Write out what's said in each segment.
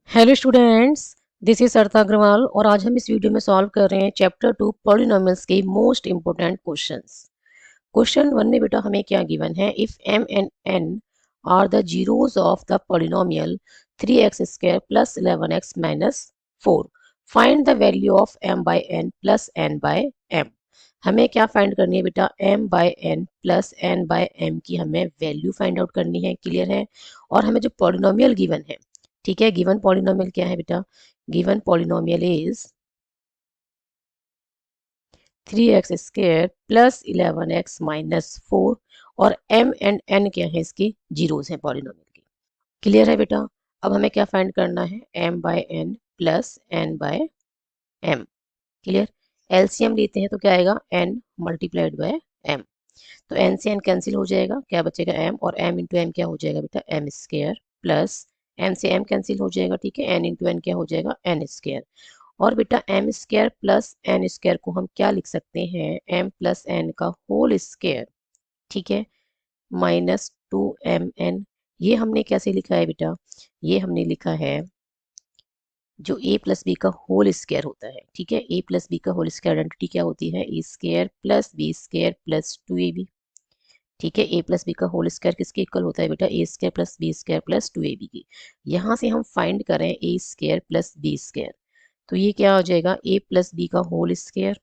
Hello students, this is सरता अग्रवाल और आज हम इस वीडियो में सॉल्व कर रहे हैं चैप्टर 2 पॉलिनोमियल्स के मोस्ट इंपोर्टेंट क्वेश्चंस। क्वेश्चन 1 में बेटा हमें क्या गिवन है, if m and n are the zeros of the polynomial 3x square plus 11x minus 4, find the value of m by n plus n by m। हमें क्या find करनी है बेटा, m by n plus n by m की हमें value find out करनी है। Clear है। और हमें जो पॉलिनोमियल गिवन है, ठीक है, गिवन पॉलिनोमियल क्या है बेटा, given polynomial is 3x square plus 11x minus 4 और m एंड n क्या है, इसकी जीरोस हैं पॉलिनोमियल की। क्लियर है बेटा। अब हमें क्या फाइंड करना है, m by n plus n by m। Clear. LCM लेते हैं तो क्या आएगा, n मल्टीप्लाइड बाय m। तो n से n कैंसिल हो जाएगा, क्या बचेगा m, और m इंटू m क्या हो जाएगा बेटा, m स्क्वायर प्लस m से m कैंसिल हो जाएगा, ठीक है, n इंटू n क्या हो जाएगा, n स्क्वायर। और बेटा m square plus n square को हम क्या लिख सकते हैं, m प्लस n का होल स्क्वायर, ठीक है, माइनस 2mn। ये हमने कैसे लिखा है बेटा, ये हमने लिखा है जो a प्लस बी का होल स्क्वायर होता है, ठीक है, a प्लस बी का होल स्क्वायर आइडेंटिटी क्या होती है, A square plus B square plus 2ab। ठीक है, a प्लस बी का होल स्क्वायर किसके इक्वल होता है बेटा, A square plus B square plus 2ab की। यहाँ से हम फाइंड करें A square plus B square, तो ये क्या हो जाएगा, a प्लस बी का होल स्क्वायर,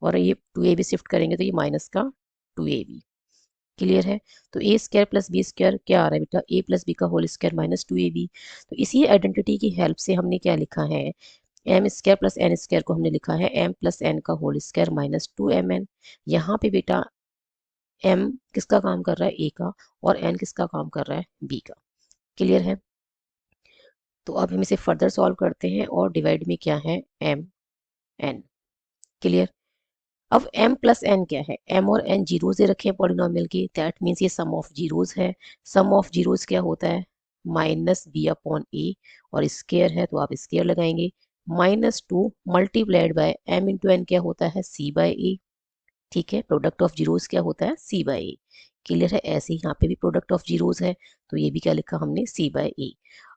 और ये 2ab शिफ्ट करेंगे तो ये माइनस का 2ab। क्लियर है। तो ए स्क्वायर प्लस बी स्क्वायर क्या आ रहा है बेटा, ए प्लस बी का होल स्क्वायर माइनस 2ab। तो इसी आइडेंटिटी की हेल्प से हमने क्या लिखा है, M square plus N square को हमने लिखा है एम प्लस एन का होल स्क्वायर माइनस 2mn। यहाँ पे बेटा m किसका काम कर रहा है, a का, और n किसका काम कर रहा है, b का। क्लियर है। तो अब हम इसे फर्दर सॉल्व करते हैं और डिवाइड में क्या है, m n। क्लियर। अब m प्लस n क्या है, m और n जीरोस दे रखे हैं पॉलिनोमियल की, दैट मीन्स ये सम ऑफ जीरोस है। सम ऑफ जीरोस क्या होता है, माइनस बी अपॉन ए, और स्केयर है तो आप स्केयर लगाएंगे, minus 2 multiplied by m into n क्या होता है, c बाय ए। ठीक है, प्रोडक्ट ऑफ जीरोस क्या होता है, c बाय ए। क्लियर है। ऐसे ही यहाँ पे भी प्रोडक्ट ऑफ जीरोस है, तो ये भी क्या लिखा हमने, c बाय ए।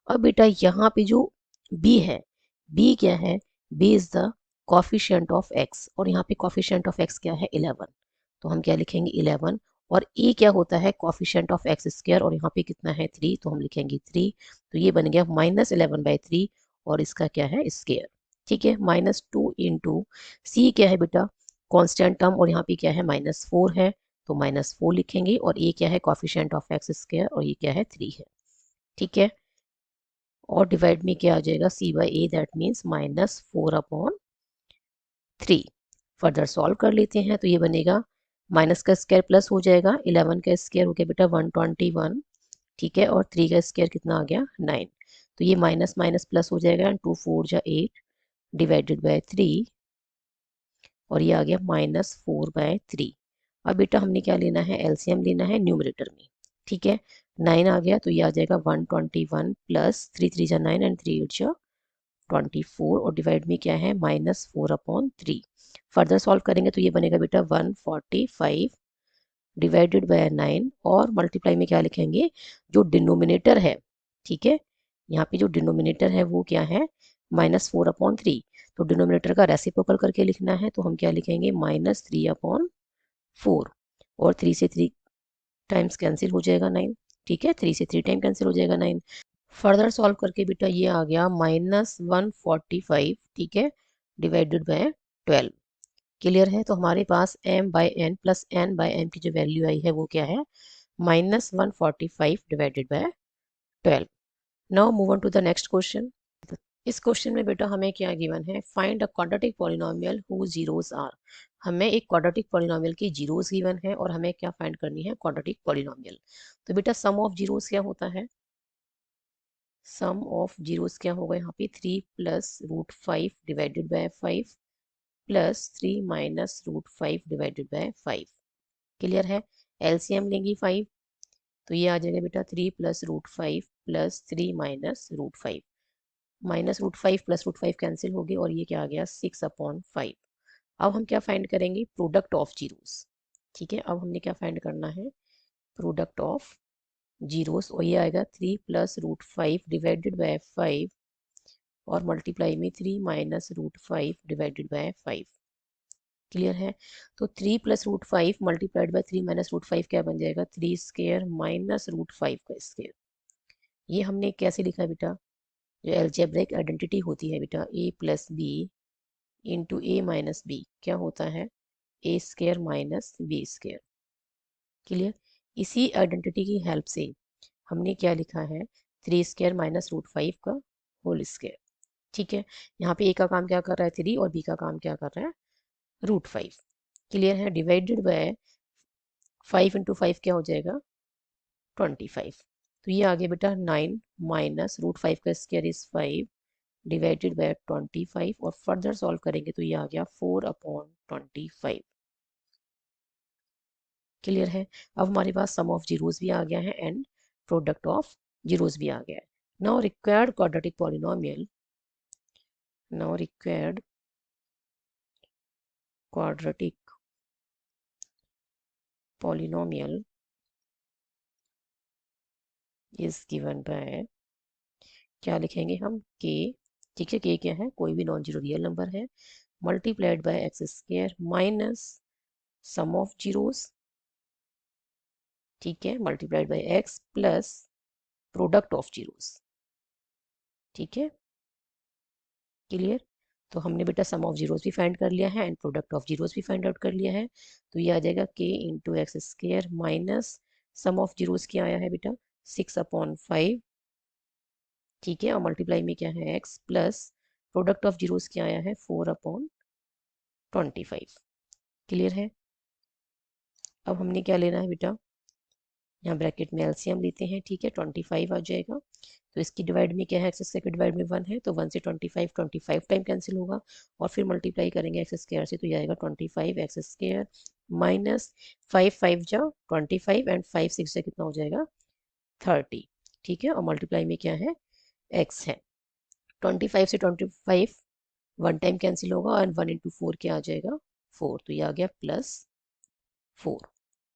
अब बेटा यहाँ पे जो b है, b क्या है, b is the coefficient of x, और यहाँ पे कॉफिशिएंट ऑफ x क्या है, 11। तो हम क्या लिखेंगे, 11। और a क्या होता है, कॉफिशिएंट ऑफ x स्क्वायर, और यहाँ पे कितना है, 3, तो हम लिखेंगे 3। तो ये बन गया माइनस 11/3, और इसका क्या है, स्क्वायर। ठीक है, माइनस 2 इंटू सी क्या है बेटा, कांस्टेंट टर्म, और यहाँ पे क्या है, माइनस 4 है, तो माइनस 4 लिखेंगे, और ये क्या है, कॉफिशिएंट ऑफ एक्स स्क्वायर, और ये क्या है, 3 है। ठीक है। और डिवाइड में क्या आ जाएगा, c by A, that means minus 4/3। Further solve कर लेते हैं तो ये बनेगा, माइनस का स्क्वायर प्लस हो जाएगा, 11 का स्क्वायर हो गया बेटा 121, ठीक है, और 3 का स्क्वायर कितना आ गया, 9। तो ये माइनस माइनस प्लस हो जाएगा, एंड 2 4 जा 8 डिवाइडेड बाय 3, और ये आ गया -4/3। अब बेटा हमने क्या लेना है, एलसीएम लेना है न्यूमरेटर में। ठीक है, 9 आ गया तो ये आ जाएगा 121 प्लस 3 3 जा 9 एंड 3 8 जा 24, और डिवाइड में क्या है, -4/3। फर्दर सॉल्व करेंगे तो ये बनेगा बेटा 145 डिवाइडेड बाय 9, और मल्टीप्लाई में क्या लिखेंगे, जो डिनोमिनेटर है, ठीक है, यहाँ पे जो डिनोमिनेटर है वो क्या है, -4/3। तो डिनोमिनेटर का रेसिप्रोकल करके लिखना है, तो हम क्या लिखेंगे, -3/4, और 3 से 3 टाइम्स कैंसिल हो जाएगा 9। ठीक है, 3 से 3 टाइम कैंसिल हो जाएगा 9। फर्दर सॉल्व करके बेटा ये आ गया -145, ठीक है, डिवाइडेड बाय 12। क्लियर है। तो हमारे पास m by N plus n by m की जो वैल्यू आई है वो क्या है, -145 divided by 12। Now move on to the next question. इस क्वेश्चन में बेटा हमें क्या गिवन है, find a quadratic polynomial who zeros are. हमें एक क्वाड्रेटिक पॉलिनोमियल की जीरोस गिवन है, और हमें क्या फाइंड करनी है, क्वाड्रेटिक पॉलिनोमियल। तो बेटा सम ऑफ जीरोस क्या होता है, सम ऑफ जीरोस क्या होगा, यहाँ पे 3 plus root 5 divided by 5 plus 3 minus root 5 divided by 5। Clear है। एलसीएम लेंगी 5, तो ये आ जाएगा बेटा 3 plus root 5 plus 3 minus root 5, minus root 5 plus root 5 cancel हो गई, और ये क्या आ गया, 6/5। अब हम क्या फाइंड करेंगे, प्रोडक्ट ऑफ जीरोस। ठीक है, अब हमने क्या फाइंड करना है, प्रोडक्ट ऑफ जीरोस, और ये आएगा 3 प्लस रूट 5 डिवाइडेड बाय 5 और मल्टीप्लाई में 3 minus root 5 divided by 5। Clear है? तो 3 plus root 5 multiplied by 3 minus root 5 क्या बन जाएगा? 3 स्क्वायर माइनस रूट 5 का स्क्वायर। ये हमने कैसे लिखा बेटा? जो एल्जेब्रिक आइडेंटिटी होती है बेटा, a plus B into A minus B क्या होता है? A square minus B square. Clear? इसी आइडेंटिटी की हेल्प से हमने क्या लिखा है? 3 स्क्वायर माइनस रूट 5 का होल स्क्वायर। ठीक है, यहाँ पे ए का काम क्या कर रहा है? 3, और बी का काम क्या कर रहा है? रूट 5। क्लियर है? डिवाइडेड बाय 5 इंटू 5 क्या हो जाएगा? 25। तो ये आ गया बेटा 9 माइनस रूट 5 का स्क्वायर इज 5 डिवाइडेड बाय 25, और फर्दर सॉल्व करेंगे तो ये आ गया 4/25। क्लियर है? अब हमारे पास सम ऑफ जीरोस भी आ गया है एंड प्रोडक्ट ऑफ जीरोस भी आ गया है। Now required quadratic polynomial, now required quadratic polynomial is given by, क्या लिखेंगे हम? के। ठीक है, के क्या है? कोई भी नॉन जीरो रियल नंबर है, multiplied by x square minus sum of zeros, ठीक है, multiplied by x plus product of zeros. ठीक है, क्लियर? तो हमने बेटा सम ऑफ जीरोस भी फाइंड कर लिया है एंड प्रोडक्ट ऑफ जीरोस भी फाइंड आउट कर लिया है। तो ये आ जाएगा के into x square minus sum of zeros क्या आया है बेटा? 6/5। ठीक है, और मल्टीप्लाई में क्या है? X plus product of zeros क्या आया है? 4/25। क्लियर है? अब हमने क्या लेना है बेटा? यहाँ ब्रैकेट में एलसीएम लेते हैं। ठीक है, 25 आ जाएगा। तो इसकी डिवाइड में क्या है? एक्स स्क्वायर की डिवाइड में 1 है, तो 1 से 25 टाइम कैंसिल होगा, और फिर मल्टीप्लाई करेंगे एक्स स्क्वायर से, तो ये आएगा 25 एक्स स्क्वायर माइनस 5 5 जा 25 एंड 5 6 से कितना हो जाएगा? 30। ठीक है, और मल्टीप्लाई में क्या है? एक्स है। 25 से 25 1 टाइम कैंसिल होगा, एंड 1 इंटू 4 क्या आ जाएगा? 4। तो ये आ गया +4।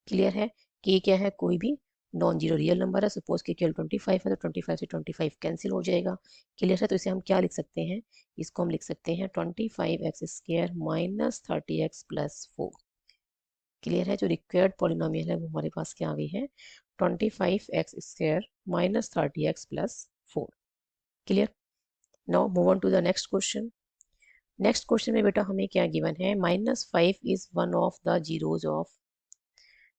क्लियर है? के क्या है? कोई भी नॉन जीरो रियल नंबर है। सपोज के केवल 25 है, तो 25 से 25 कैंसिल हो जाएगा। क्लियर है? तो इसे हम क्या लिख सकते हैं? इसको हम लिख सकते हैं 25 X square minus 30x plus 4। Clear है? जो रिक्वायर्ड पॉलिनोमियल है वो हमारे पास क्या आ गई है? 25 X square minus 30x plus 4। Clear? Now move on to the next question. Next question में बेटा हमें क्या गिवन है? -5 is one of the zeros of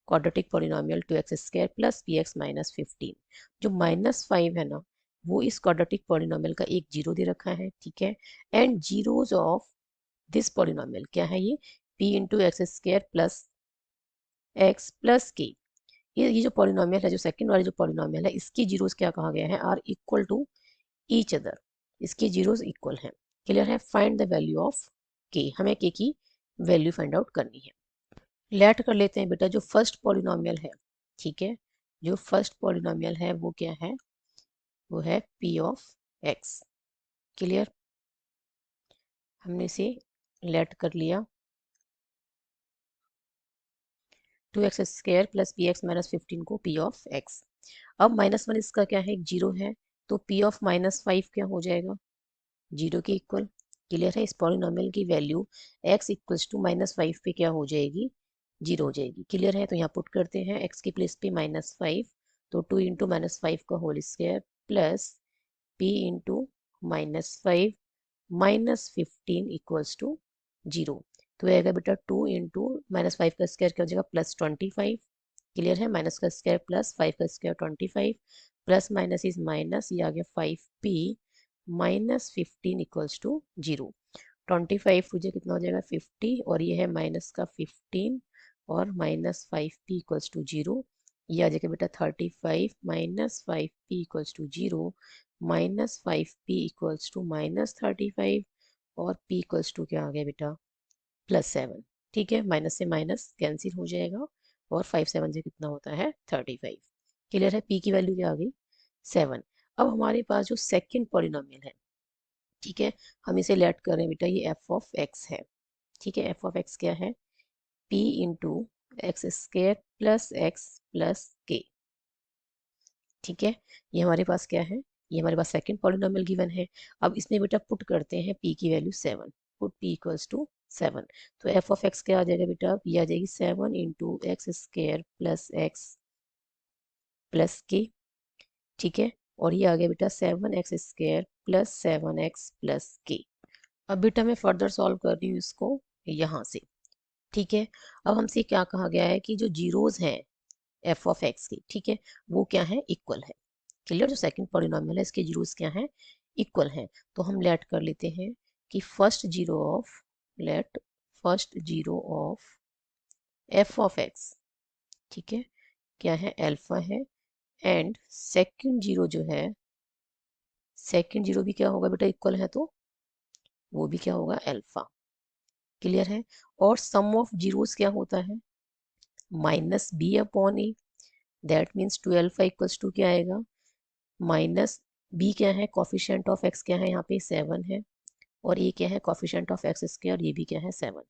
quadratic polynomial 2x square plus px minus 15। जो -5 है ना, वो इस क्वाड्रेटिक पॉलिनोमियल का एक जीरो दे रखा है। ठीक है, and zeros of this polynomial क्या है? ये p into x square plus x plus के। ये जो पॉलिनोमियल है, जो सेकंड वाली जो पॉलिनोमियल है, इसकी जीरोस क्या कहा गया है? Are equal to each other. इसकी जीरोस इक्वल है। क्लियर है? Find the value of K. हमें के की वैल्यू फाइंड आउट करनी है। लेट कर लेते हैं बेटा जो फर्स्ट पॉलिनोमियल है। ठीक है, जो फर्स्ट पॉलिनोमियल है वो क्या है? वो है p ऑफ x। क्लियर? हमने इसे लेट कर लिया। 2x square plus P x minus 15 को p ऑफ x। अब -1 इसका क्या है? एक जीरो है, तो p ऑफ -5 क्या हो जाएगा? जीरो के इक्वल। क्लियर है? इस पॉलिनोमियल की वैल्यू x इक्वल्स टू -5 पे क्या हो जाएगी? जीरो हो जाएगी। क्लियर है? तो यहाँ पुट करते हैं x की प्लेस पे -5, तो 2 इंटू -5 का whole square plus p into -5 minus 15 equals to zero. तो आएगा बेटा 2 इंटू -5 का स्क्वायर क्या हो जाएगा? +25। क्लियर है? माइनस का स्क्वायर प्लस 5 का square 25, plus minus is minus, ये आ गया 5p minus 15 equals to zero. 25 मुझे कितना हो जाएगा? 50, और ये है माइनस का 15 और minus 5p equals to zero. ये आ जाएगा बेटा 35 minus 5p equals to zero, minus 5p equals to -35, और p इक्वल्स टू क्या आ गया बेटा? +7। ठीक है, माइनस से माइनस कैंसिल हो जाएगा, और 5 7 से कितना होता है? 35। क्लियर है? p की वैल्यू क्या आ गई? 7। अब हमारे पास जो सेकंड पॉलिनोमियल है, ठीक है, हम इसे लेट करें बेटा, ये f ऑफ x है। ठीक है, f ऑफ x क्या है? p into x square plus x plus के। ठीक है, ये हमारे पास क्या है? ये हमारे पास सेकंड पॉलिनोमियल गिवन है। अब इसमें बेटा पुट करते हैं p की value 7, put p equals to 7। तो f ऑफ x क्या आ जाएगा बेटा, ये आ जाएगी 7 into x square plus x plus के, ठीक है। और ये आ गया बेटा 7x² प्लस 7x प्लस के। अब बेटा मैं फर्दर सॉल्व कर रही हूँ इसको यहाँ से, ठीक है। अब हमसे क्या कहा गया है कि जो जीरोज हैं f ऑफ x की, ठीक है, वो क्या है, इक्वल है। क्लियर, जो सेकंड पॉलिनोमियल है इसके जीरोज क्या हैं, इक्वल हैं। तो हम लेट कर लेते हैं कि first zero of, let first zero of f of x, ठीक है, क्या है, अल्फा है। एंड सेकंड जीरो जो है, सेकंड जीरो भी क्या होगा बेटा, इक्वल है, तो वो भी क्या होगा, अल्फा। क्लियर है। और सम ऑफ जीरोस क्या होता है, minus B upon A, that means 2 alpha equals to क्या आएगा, माइनस बी क्या है, कॉफिशिएंट ऑफ एक्स क्या है, यहाँ पे 7 है, और ये क्या है, कॉफिशिएंट ऑफ एक्स स्क्वायर, ये भी क्या है, 7।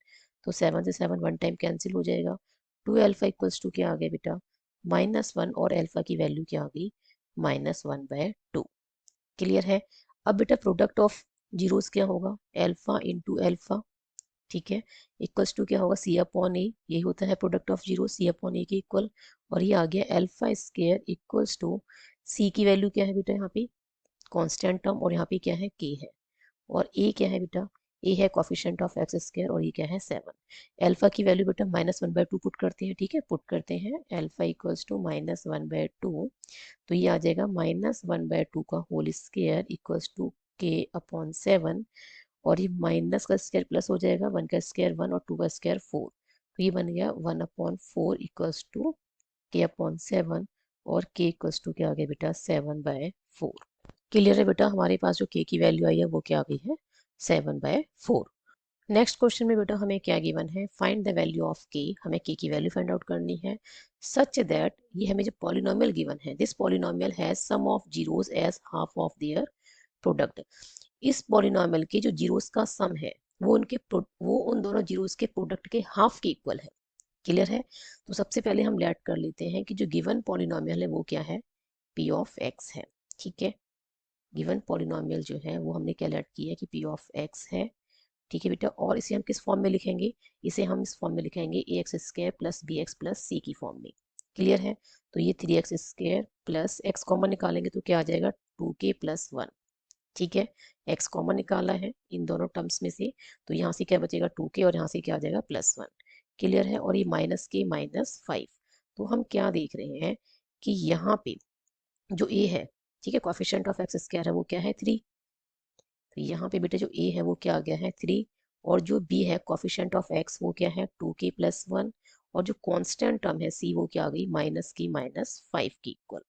तो 7 से 7 वन टाइम कैंसिल हो जाएगा। 2 अल्फा इक्वल्स टू क्या आ गया बेटा, -1, और अल्फा की वैल्यू क्या आ गई, -1/2। क्लियर है। अब बेटा प्रोडक्ट ऑफ जीरोस क्या होगा, अल्फा इंटू अल्फा, ठीक है, इक्वल्स टू क्या होगा, सी अपॉन ए, यही होता है product of zero, C upon A के इक्वल। और ये आ गया alpha square equals to, C की वैल्यू क्या है बेटा, यहाँ पे कांस्टेंट टर्म, और यहाँ पे क्या है, के है। और ए क्या है बेटा, ए है कॉफिशिएंट ऑफ एक्स स्क्वायर, और ये क्या है, 7। अल्फा की वैल्यू बेटा -1/2 पुट करते हैं, ठीक है, पुट करते हैं अल्फा इक्वल्स टू -1/2। तो ये आ जाएगा -1/2 का होल स्क्वायर इक्वल्स टू के अपॉन 7। और ये माइनस का स्क्वायर प्लस हो जाएगा, 1 का स्क्वायर 1 और 2 का स्क्वायर 4। तो ये बन गया 1/4 इक्वल्स टू के अपॉन 7, और के इक्वल्स टू क्या आ गया बेटा, 7/4। क्लियर है बेटा, हमारे पास जो के की वैल्यू आई है वो क्या आ गई है, 7/4। नेक्स्ट क्वेश्चन में बेटा हमें क्या गिवन है, find the value of K, हमें के की वैल्यू फाइंड आउट करनी है, सच दैट, ये हमें जो पॉलिनोमियल गिवन है, this polynomial has sum of zeros as half of their product. इस पॉलिनोमियल के जो जीरोस का सम है वो उन दोनों जीरोस के प्रोडक्ट के हाफ के इक्वल है। क्लियर है। तो सबसे पहले हम लेट कर लेते हैं कि जो गिवन पॉलिनोमियल है वो क्या है, p ऑफ x है, ठीक है। गिवन पॉलिनोमियल जो है वो हमने क्या लेट किया है कि p ऑफ x है, ठीक है बेटा। और इसे हम किस फॉर्म में लिखेंगे, इसे हम इस फॉर्म में लिखेंगे ax² plus bx plus c की फॉर्म में। क्लियर है। तो ये 3x² प्लस x कॉमन निकालेंगे तो क्या आ जाएगा, 2k प्लस 1, ठीक है। x कॉमन निकाला है इन दोनों टर्म्स में से, तो यहाँ से क्या बचेगा, 2k, और यहाँ से क्या आ जाएगा, +1। क्लियर है। और ये -k -5। तो हम क्या देख रहे हैं कि यहाँ पे जो a है, ठीक है, कॉफिशिएंट ऑफ एक्स स्क्वायर है वो क्या है, 3। तो यहाँ पे बेटा जो a है वो क्या आ गया है, 3। और जो b है कॉफिशिएंट ऑफ x वो क्या है, 2k प्लस 1। और जो कांस्टेंट टर्म है c वो क्या आ गई, -k -5 की इक्वल।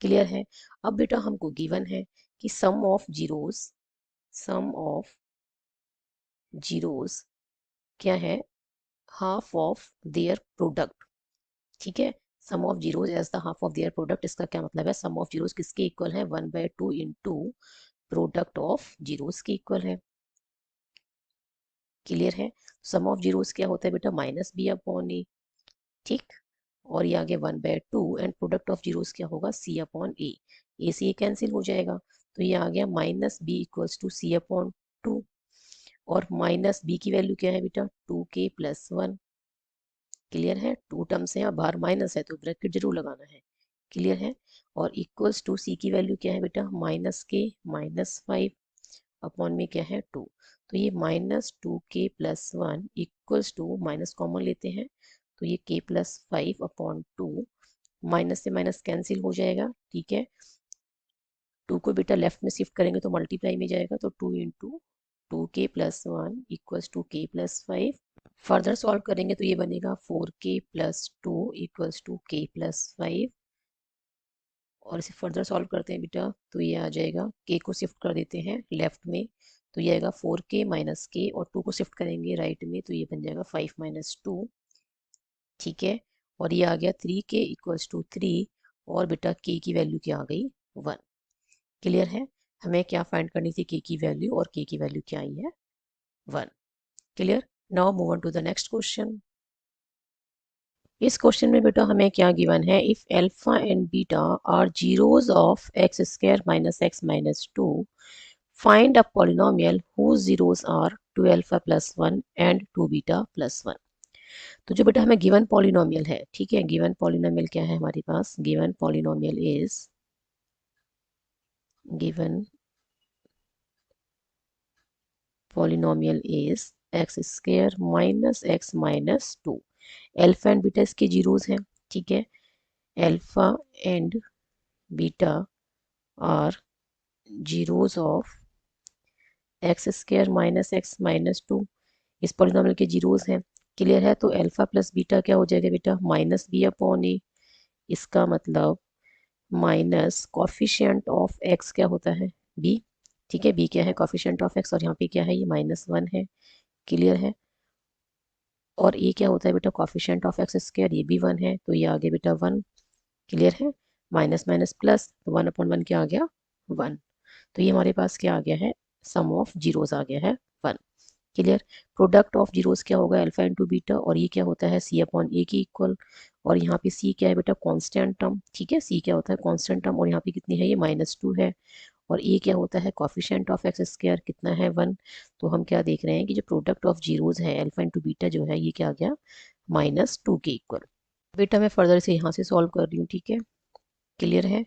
क्लियर है। अब बेटा हमको गिवन है कि सम ऑफ जीरोस क्या है, हाफ ऑफ देयर प्रोडक्ट, ठीक है। Sum of zeros as the half of their product, इसका क्या मतलब है, सम ऑफ जीरोस किसके इक्वल है, 1/2 इंटू प्रोडक्ट ऑफ जीरोस के इक्वल है। क्लियर है। सम ऑफ जीरोस क्या होता है बेटा, -b अपॉन ए, ठीक। और ये आगे 1/2, एंड प्रोडक्ट ऑफ जीरोस क्या होगा, c अपॉन ए से ये कैंसिल हो जाएगा। तो ये आ गया -b equals to c upon 2। और माइनस बी की वैल्यू क्या है बेटा, 2k प्लस 1। क्लियर है। 2 टर्म्स है और बाहर माइनस है तो ब्रैकेट जरूर लगाना है। क्लियर है। और इक्वल्स टू सी की वैल्यू क्या है बेटा, -k -5 अपॉन में क्या है, 2। तो ये -2k plus 1 equals to, minus common लेते हैं तो ये k प्लस 5 अपॉन 2, माइनस से माइनस कैंसिल हो जाएगा, ठीक है। 2 को बेटा लेफ्ट में शिफ्ट करेंगे तो मल्टीप्लाई में जाएगा, तो 2 into 2k plus 1 equals to k plus 5। Further solve करेंगे तो ये बनेगा 4k plus 2 equals to k plus 5। और इसे फर्दर सॉल्व करते हैं बेटा तो ये आ जाएगा, k को शिफ्ट कर देते हैं लेफ्ट में तो ये आएगा 4k माइनस k, और 2 को शिफ्ट करेंगे राइट में तो ये बन जाएगा 5 माइनस 2, ठीक है। और ये आ गया 3k इक्वल्स टू 3, और बेटा k की वैल्यू क्या आ गई, 1। क्लियर है। हमें क्या फाइंड करनी थी, k की वैल्यू, और k की वैल्यू क्या आई है, 1। Clear. Now move on to the next question. इस क्वेश्चन में बेटा हमें क्या गिवन है, if alpha and beta are zeros of X square minus X minus two, find a polynomial whose zeros are 2 alpha plus 1 and 2 beta plus 1। तो जो बेटा हमें गिवन पॉलिनोमियल है, ठीक है, गिवन पॉलिनोमियल क्या है हमारे पास, given polynomial is, given polynomial is X square minus X minus two. Alpha and beta इसके जीरोज हैं, ठीक है, alpha and beta are zeros of X square minus X minus two, इस पॉलिनोमियल के जीरोज हैं। क्लियर है, तो alpha plus beta क्या हो जाएगा बेटा, माइनस बी अपॉन ए, इसका मतलब माइनस कॉफिशिएंट ऑफ एक्स क्या होता है, बी, ठीक है, बी क्या है, कॉफिशिएंट ऑफ एक्स, और यहाँ पे क्या है, ये -1 है। क्लियर है, और ये क्या होता है बेटा, कॉफिशिएंट ऑफ एक्स स्क्वायर, ये भी 1 है, तो ये आ गया बेटा 1। क्लियर है, माइनस माइनस प्लस, तो 1/1 क्या आ गया, 1। तो ये हमारे पास क्या आ गया है, सम ऑफ जीरोस आ गया है 1। क्लियर, प्रोडक्ट ऑफ जीरोस क्या होगा, अल्फा इंटू बीटा, और ये क्या होता है, सी अपॉन ए की इक्वल, और यहाँ पे सी क्या है बेटा, कांस्टेंट टर्म, ठीक है, सी क्या होता है, कांस्टेंट टर्म, और यहाँ पे कितनी है, ये -2 है, और ए क्या होता है, कॉफिशिएंट ऑफ एक्स स्क्वायर, कितना है, 1। तो हम क्या देख रहे हैं कि जो प्रोडक्ट ऑफ जीरोस है अल्फा इंटू बीटा जो है, ये क्या आ गया, -2 के इक्वल। बेटा मैं फर्दर से यहाँ से सॉल्व कर रही हूँ, ठीक है, क्लियर है।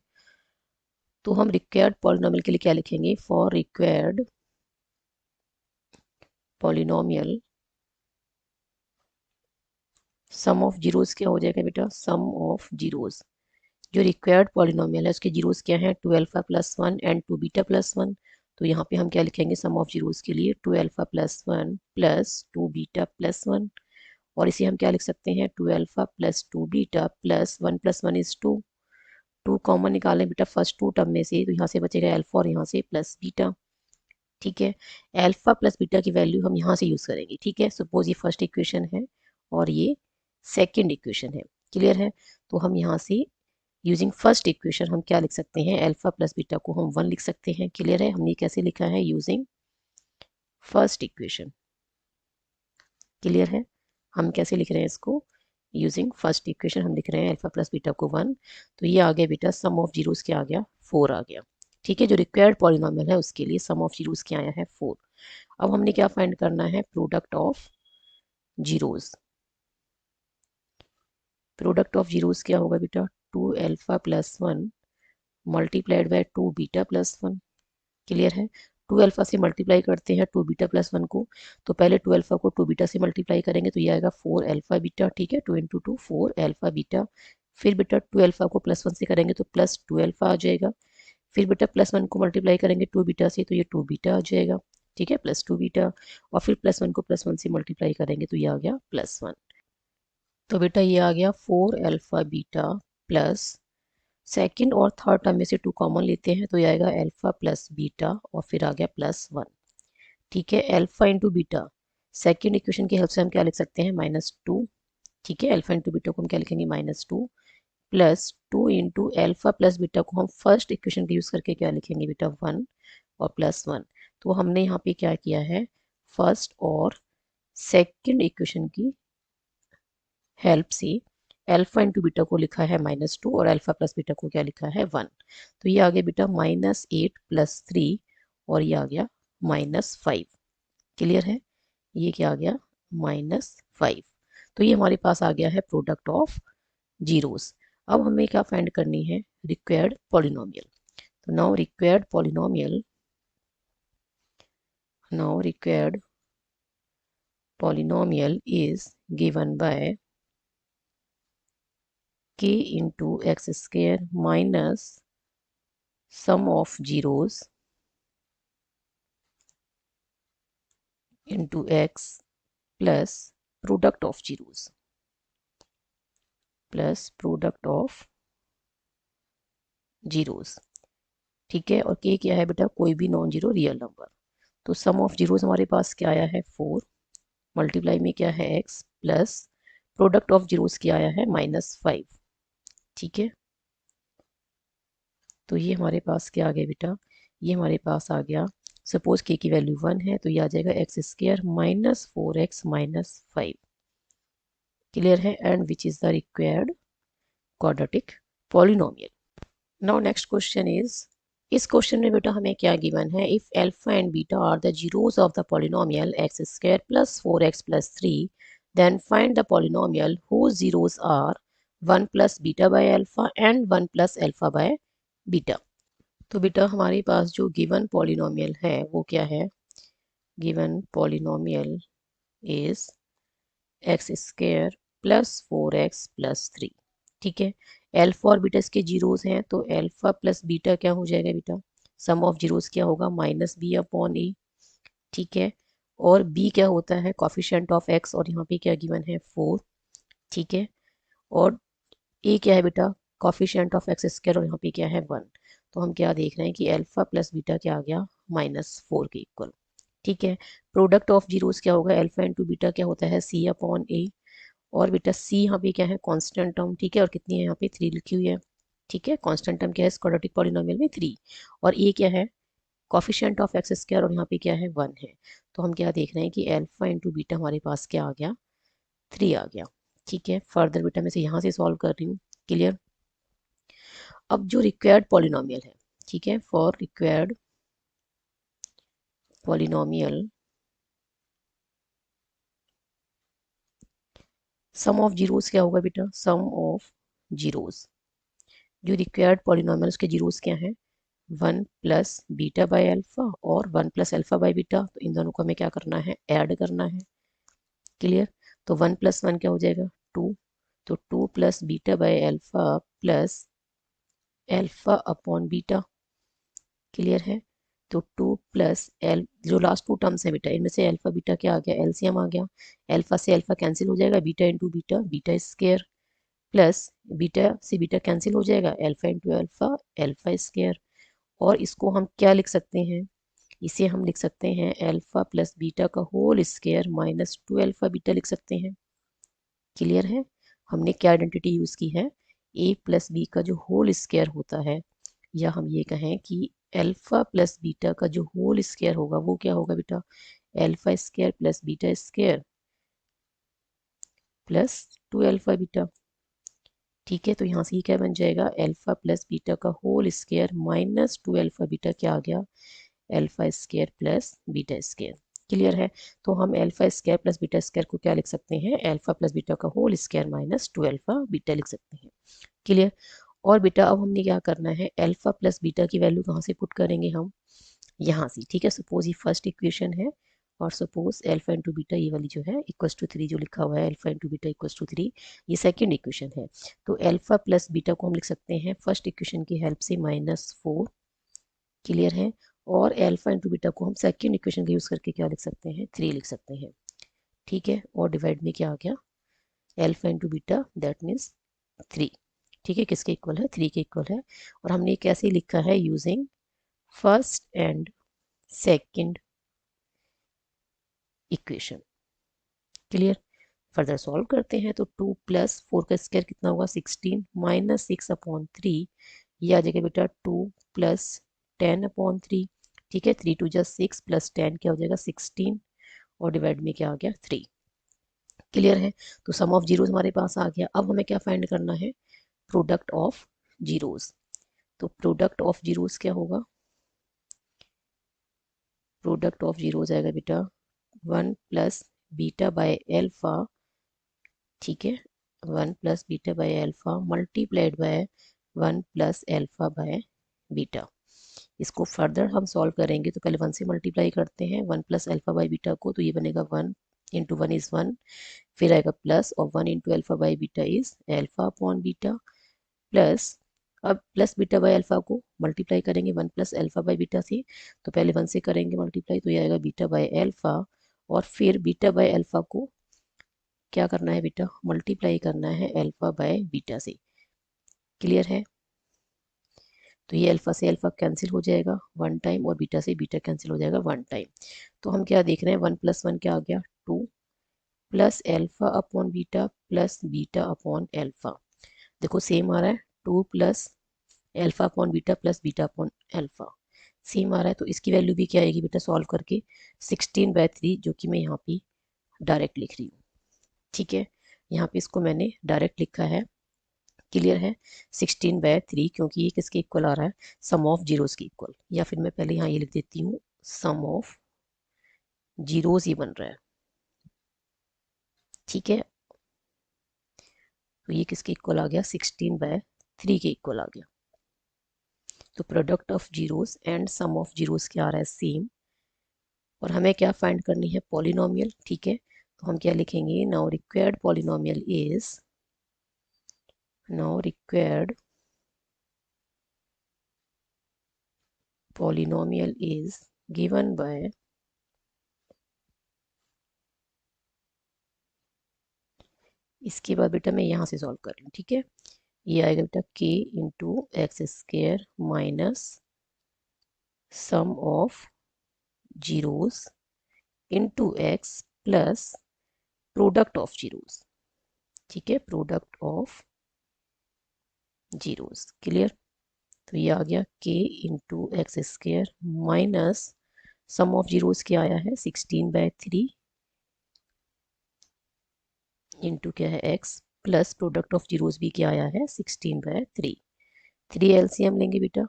तो हम रिक्वायर्ड पॉलिनोमियल के लिए क्या लिखेंगे, for required polynomial sum of zeros क्या हो जाएगा बेटा, सम ऑफ जीरोस, जो रिक्वायर्ड पॉलिनोमियल है उसके जीरोस क्या है, 2 alpha plus 1 and 2 beta plus 1। तो यहाँ पे हम क्या लिखेंगे, सम ऑफ जीरोस के लिए 2 alpha plus 1 plus 2 beta plus 1, और इसे हम क्या लिख सकते हैं, 2 alpha plus 2 beta plus 1 plus 1 is 2। 2 common निकालें बेटा फर्स्ट टू टर्म में से, तो यहाँ से बचेगा अल्फा और यहाँ से प्लस बीटा, ठीक है। अल्फा प्लस बीटा की वैल्यू हम यहाँ से यूज करेंगे, ठीक है, सपोज ये फर्स्ट इक्वेशन है और ये सेकंड इक्वेशन है। क्लियर है, तो हम यहाँ से यूजिंग फर्स्ट इक्वेशन हम क्या लिख सकते हैं, अल्फा प्लस बीटा को हम 1 लिख सकते हैं। क्लियर है, हमने कैसे लिखा है, यूजिंग फर्स्ट इक्वेशन। क्लियर है, हम कैसे लिख रहे हैं इसको, यूजिंग फर्स्ट इक्वेशन हम लिख रहे हैं अल्फा प्लस बीटा को 1। तो ये आ गया बेटा, सम ऑफ जीरोस क्या आ गया, 4 आ गया, ठीक है, जो रिक्वायर्ड पॉलिनोमियल है उसके लिए सम ऑफ जीरोस क्या आया है, 4। अब हमने क्या फाइंड करना है, product of zeros. Product of zeros क्या होगा बेटा, 2 alpha plus 1 multiplied by 2 beta plus 1। Clear है, 2 अल्फा से मल्टीप्लाई करते हैं 2 बीटा प्लस 1 को, तो पहले 2 अल्फा को 2 बीटा से मल्टीप्लाई करेंगे तो ये आएगा 4 अल्फा बीटा, ठीक है, 2 इंटू 2 4 अल्फा बीटा। फिर बेटा 2 अल्फा को प्लस 1 से करेंगे तो प्लस 2 अल्फा आ जाएगा। फिर बेटा प्लस 1 को मल्टीप्लाई करेंगे 2 बीटा से तो ये 2 बीटा आ जाएगा, ठीक है, प्लस 2 बीटा। और फिर प्लस 1 को प्लस 1 से मल्टीप्लाई करेंगे तो ये आ गया प्लस 1। तो बेटा ये आ गया 4 अल्फा बीटा प्लस, सेकंड और थर्ड टर्म में से 2 कॉमन लेते हैं तो ये आएगा अल्फा प्लस बीटा और फिर आ गया प्लस 1। ठीक है, alpha into beta, second equation की हेल्प से हम क्या लिख सकते हैं, -2। ठीक है, अल्फा इंटू बीटा को हम क्या लिखेंगे, -2 plus 2 into alpha plus beta को हम फर्स्ट इक्वेशन का यूज करके क्या लिखेंगे बेटा, 1 और प्लस 1। तो हमने यहाँ पे क्या किया है, फर्स्ट और सेकेंड इक्वेशन की हेल्प से अल्फा इंटू बीटा को लिखा है -2 और अल्फा प्लस बीटा को क्या लिखा है, 1। तो ये आ गया बेटा -8 प्लस 3 और ये आ गया -5। क्लियर है, ये क्या आ गया, -5। तो ये हमारे पास आ गया है प्रोडक्ट ऑफ जीरोस। अब हमें क्या फाइंड करनी है, रिक्वायर्ड पॉलिनोमियल। तो now required polynomial is given by k into x square minus sum of zeros into x plus product of zeros plus product of zeros। ठीक है, और k क्या है बेटा, कोई भी नॉन जीरो रियल नंबर। तो सम ऑफ जीरोस हमारे पास क्या आया है, 4 मल्टीप्लाई में क्या है, x plus product of zeros क्या आया है, -5। ठीक है, तो ये हमारे पास क्या आ गया बेटा, ये हमारे पास आ गया, सपोज k की वैल्यू 1 है तो ये आ जाएगा x स्क्वायर -4x -5। क्लियर है, and which is the required quadratic polynomial. Now next question is, इस क्वेश्चन में बेटा हमें क्या गिवन है, if alpha and beta are the zeros of the polynomial x square plus 4x plus 3, then find the polynomial whose zeros are 1 plus beta by alpha and 1 plus alpha by beta. तो बेटा हमारे पास जो given polynomial है वो क्या है, given polynomial is X square plus 4x plus 3। ठीक है, अल्फा और बीटा इसके जीरोस हैं, तो अल्फा प्लस बीटा क्या हो जाएगा बेटा, सम ऑफ जीरोस क्या होगा, माइनस बी अपॉन ए। ठीक है, और b क्या होता है, कॉफिशिएंट ऑफ x, और यहाँ पे क्या गिवन है 4। ठीक है, और a क्या है बेटा, कॉफिशिएंट ऑफ एक्स स्क्वायर, और यहाँ पे क्या है 1। तो हम क्या देख रहे हैं कि अल्फा प्लस बीटा क्या आ गया, -4 के इक्वल। ठीक है, प्रोडक्ट ऑफ जीरोस क्या होगा, अल्फा इंटू बीटा क्या होता है c अपॉन ए, और बेटा c यहाँ पे क्या है, कांस्टेंट टर्म। ठीक है, और कितनी है यहाँ पे 3 लिखी हुई है। ठीक है, कांस्टेंट टर्म क्या है क्वाड्रेटिक पॉलिनोमियल में 3, और a क्या है, कॉफिशिएंट ऑफ एक्स स्क्वायर, और यहाँ पे क्या है 1 है। तो हम क्या देख रहे हैं कि अल्फा इंटू बीटा हमारे पास क्या आ गया, 3 आ गया। ठीक है, फर्दर बेटा मैं से यहाँ से सॉल्व कर रही हूँ। क्लियर। अब जो रिक्वायर्ड पॉलिनोमियल है, ठीक है, for required polynomial sum of zeros क्या होगा बेटा, सम ऑफ जीरोस, जो रिक्वायर्ड पॉलिनोमियल उसके जीरोस क्या है, 1 प्लस बीटा बाय अल्फा और 1 प्लस अल्फा बाय बीटा। तो इन दोनों को हमें क्या करना है, ऐड करना है। क्लियर। तो 1 प्लस 1 क्या हो जाएगा 2, तो 2 plus beta by alpha plus alpha upon beta. Clear है, तो 2 प्लस एल, जो लास्ट टू टर्म्स है बेटा इनमें से अल्फा बीटा क्या आ गया, एलसीएम आ गया। अल्फा से अल्फा कैंसिल हो जाएगा, beta into beta, beta square, plus beta से बीटा कैंसिल हो जाएगा, alpha into alpha, alpha square. और इसको हम क्या लिख सकते हैं, इसे हम लिख सकते हैं अल्फा प्लस बीटा का whole square minus 2 alpha beta लिख सकते हैं। क्लियर है, हमने क्या आइडेंटिटी यूज की है, ए प्लस बी का जो होल स्क्वायर होता है, या हम ये कहें कि अल्फा प्लस बीटा का जो होल स्क्वायर होगा वो क्या होगा बेटा, alpha square plus beta square plus 2 alpha beta. ठीक है, तो यहाँ से ये क्या बन जाएगा, अल्फा प्लस बीटा का whole square minus 2 alpha beta क्या आ गया, alpha square plus beta square. Clear है, तो हम alpha square plus beta square को क्या लिख सकते हैं, अल्फा प्लस बीटा का whole square minus 2 alpha beta लिख सकते हैं। क्लियर। और बेटा अब हमने क्या करना है, अल्फा प्लस बीटा की वैल्यू कहाँ से पुट करेंगे हम, यहाँ से। ठीक है, सपोज ये फर्स्ट इक्वेशन है, और सपोज अल्फा इंटू बीटा ये वाली जो है इक्वस टू 3 जो लिखा हुआ है, alpha into beta equals to 3, ये सेकंड इक्वेशन है। तो अल्फा प्लस बीटा को हम लिख सकते हैं फर्स्ट इक्वेशन की हेल्प से -4। क्लियर है, और अल्फा इंटू बीटा को हम सेकंड इक्वेशन का यूज करके क्या लिख सकते हैं, 3 लिख सकते हैं। ठीक है, और डिवाइड में क्या आ गया, alpha into beta that means 3। ठीक है, किसके इक्वल है, 3 के इक्वल है। और हमने कैसे लिखा है, using first and second equation. Clear. Further solve करते हैं, तो 2 प्लस 4 का स्क्वायर कितना होगा 16 माइनस 6 अपॉन 3, ये आ जाएगा बेटा 2 प्लस 10 अपॉन 3। ठीक है, 3 टू जा 6 प्लस 10 क्या हो जाएगा 16, और डिवाइड में क्या आ गया 3। क्लियर है, तो सम ऑफ जीरोस हमारे पास आ गया। अब हमें क्या फाइंड करना है, प्रोडक्ट ऑफ जीरोस। तो प्रोडक्ट ऑफ जीरोस क्या होगा, प्रोडक्ट ऑफ जीरोस आएगा बेटा 1 प्लस बीटा बाय एल्फा। ठीक है, 1 plus beta bye alpha multiplied by 1 plus alpha by beta. इसको फर्दर हम सॉल्व करेंगे, तो पहले 1 से मल्टीप्लाई करते हैं 1 प्लस एल्फा बाय बीटा को, तो ये बनेगा 1 इंटू 1 इज 1, फिर आएगा प्लस, और 1 into alpha by beta is alpha upon beta, plus, अब प्लस बीटा बाय अल्फा को मल्टीप्लाई करेंगे 1 प्लस अल्फा बाय बीटा से, तो पहले 1 से करेंगे मल्टीप्लाई, तो ये आएगा बीटा बाय अल्फा, और फिर बीटा बाय अल्फा को क्या करना है बेटा, मल्टीप्लाई करना है अल्फा बाय बीटा से। क्लियर है, तो ये अल्फा से अल्फा कैंसिल हो जाएगा 1 टाइम, और बीटा से बीटा कैंसिल हो जाएगा 1 टाइम। तो हम क्या देख रहे हैं, 1 प्लस 1 क्या आ गया 2 plus alpha upon beta plus beta upon alpha. देखो सेम आ रहा है, 2 plus alpha upon beta plus beta upon alpha same आ रहा है। तो इसकी वैल्यू भी क्या आएगी बेटा, सॉल्व करके 16/3, जो कि मैं यहाँ पे डायरेक्ट लिख रही हूँ। ठीक है, यहाँ पे इसको मैंने डायरेक्ट लिखा है, क्लियर है। 16/3 क्योंकि ये किसके इक्वल आ रहा है, सम ऑफ जीरोस के इक्वल, या फिर मैं पहले यहाँ ये लिख देती हूँ सम ऑफ जीरोस ही बन रहा है, ठीक है। तो ये किसके इक्वल आ गया, 16/3 के इक्वल आ गया। तो product of zeros and sum of zeros क्या आ रहा है, सेम। और हमें क्या फाइंड करनी है, पॉलिनोमियल, ठीक है। तो हम क्या लिखेंगे, now required polynomial is, now required polynomial is given by इसके बाद बेटा मैं यहाँ से सॉल्व कर लूँ, ठीक है। ये आएगा बेटा k into x square minus sum of zeros into x plus product of zeros, ठीक है, प्रोडक्ट ऑफ जीरोस, क्लियर। तो ये आ गया k into x square minus sum of zeros क्या आया है, 16/3 इंटू क्या है x plus product of zeros भी क्या आया है, 16/3। 3 एलसीएम लेंगे बेटा,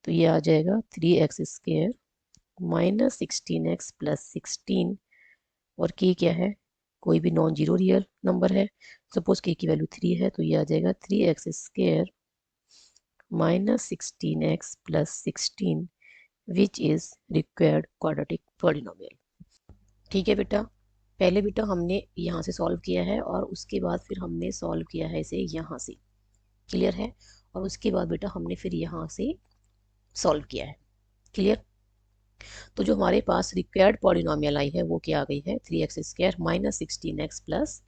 तो ये आ जाएगा 3x² माइनस 16x प्लस 16, और k क्या है, कोई भी नॉन जीरो रियल नंबर है, सपोज k की वैल्यू 3 है, तो ये आ जाएगा 3x² minus 16x plus 16 which is required quadratic polynomial, ठीक है बेटा। पहले बेटा हमने यहाँ से सॉल्व किया है और उसके बाद फिर हमने सॉल्व किया है इसे यहाँ से, क्लियर है। और उसके बाद बेटा हमने फिर यहाँ से सॉल्व किया है, क्लियर। तो जो हमारे पास रिक्वायर्ड पॉलिनोमियल आई है वो क्या आ गई है, 3x² minus 16x plus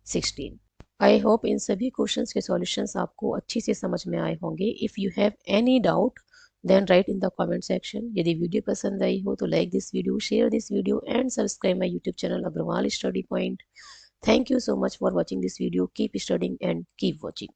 16। I hope इन सभी क्वेश्चंस के सॉल्यूशंस आपको अच्छी से समझ में आए होंगे। If you have any doubt then write in the comment section. यदि वीडियो पसंद आई हो तो like this video, share this video and subscribe my YouTube channel Agrawal study point. Thank you so much for watching this video. Keep studying and keep watching.